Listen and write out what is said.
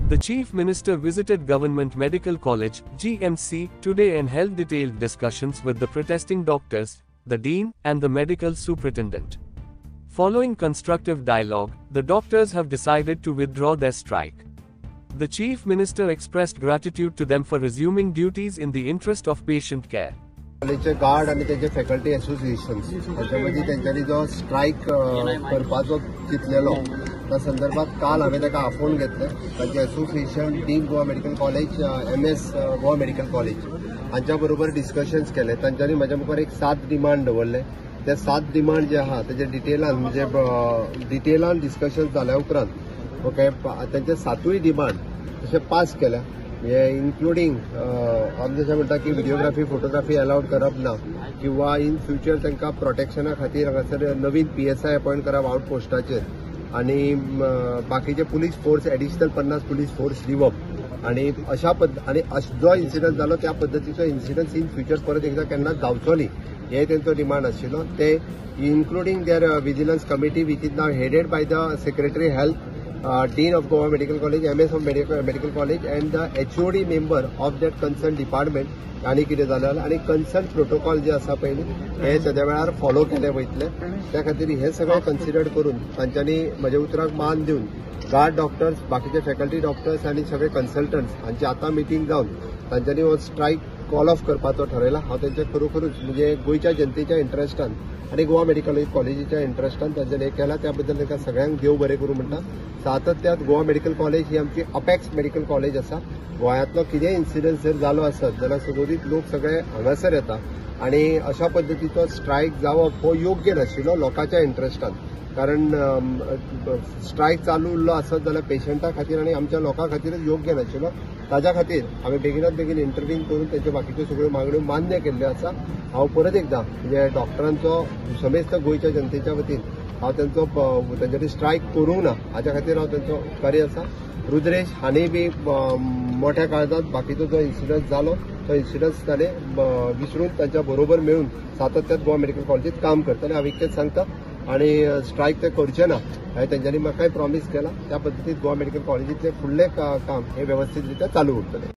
The Chief Minister visited Government Medical College, GMC, today and held detailed discussions with the protesting doctors, the Dean, and the medical superintendent. Following constructive dialogue, the doctors have decided to withdraw their strike. The Chief Minister expressed gratitude to them for resuming duties in the interest of patient care. कॉलेजचे guard आणि त्यांचे faculty associations हाच्यामध्ये त्यांच्यानी जो strike करपाचो चिंतलेलो त्या संदर्भात काल हांवें ताका आफोवन घेतले. तांचे association dean Goa medical college, MS Goa medical college हांच्या बरोबर डिस्कशन्स केले. तांच्यांनी म्हाज्या मुखार एक 7 डिमांड दवरले. ते 7 डिमांड जे आहा तेजे डिटेलान डिस्कशन जाल्या उपरांत ओके तांचे 7य डिमांड तशे पास केल्या. इन्क्लुडिंग आमी जशें म्हणटा की व्हिडिओग्राफी फोटोग्राफी अलाउड करप ना किंवा इन फ्युचर तांकां प्रोटेक्शना खातीर हांगासर नवीन PSI अपॉइंट करप आउटपोस्टाचेर आनी बाकीचे police force additional 50 police force दिवप आनी अशा आनी जो इन्सिडंट जालो त्या पद्दतीचो इन्सिडंट इन फ्युचर परत एकदा केन्ना जावचो न्ही हे तेंचो डिमांड आशिल्लो. ते including their vigilance committee which is now headed by the secretary health, Dean of Goa Medical College, MS of Medical College, and the HOD member of that concerned department. आनी कितें जालें आनी कन्सर्न प्रोटोकॉल जे आसा पळय हे सद्या वेळार फॉलो केले वयतले. त्या खातीर हे सगळें कन्सिडर करून तांच्यांनी म्हज्या उतराक मान दिवन गार्ड डॉक्टर्स, बाकीचे फॅकल्टी डॉक्टर्स आनी सगळे कन्सल्टंट्स हांची आतां मिटींग जावन तांच्यांनी हो स्ट्रायक कॉल ऑफ करपाचो ठरयला. हांव तेंचे खरोखरूच म्हणजे गोंयच्या जनतेच्या इंट्रस्टान आनी गोवा मेडिकल कॉलेजीच्या इंट्रस्टान तांच्यांनी हें केलां. त्या बद्दल तांकां सगळ्यांक देव बरें करूं म्हणटा. सातत्यात गोवा मेडिकल कॉलेज ही आमची अपेक्स मेडिकल कॉलेज आसा. गोंयांतलो कितेंय इन्सिडंट जर जालो आसत जाल्यार सगळीत लोक सगळे हांगासर येता आनी अशा पद्दतीचो स्ट्रायक जावप हो योग्य नाशिल्लो लोकांच्या इंट्रस्टान. कारण स्ट्रायक चालू उरलो आसत जाल्यार पेशंटा खातीर आनी आमच्या लोकां खातीरच योग्य नाशिल्लो. ताज्या खातीर हांवें बेगिनात बेगीन इंटरव्हीन करून तेंच्यो बाकीच्यो सगळ्यो मागण्यो मान्य केल्ल्यो आसा. हांव परत एकदां म्हणजे डॉक्टरांचो समेस्त गोंयच्या जनतेच्या वतीन हांव तेंच्यानी स्ट्रायक करूंक ना हाच्या खातीर हांव तेंचो उपकारी आसा. रुद्रेश हांणी बी मोठ्या काळजांत बाकीचो जो इन्सिडंट जालो तो इन्सिडंट ताणें विसरून तांच्या बरोबर मेळून सातत्यात गोवा मेडिकल कॉलेजीत काम करतले. हांव इतकेंच सांगता आनी स्ट्रायक ते करचे ना हें तेंच्यांनी म्हाकाय प्रॉमीस केला. त्या पद्दतीन गोवा मेडिकल कॉलेजीतलें फुडलें काम हें वेवस्थीत रित्या चालू उरतलें.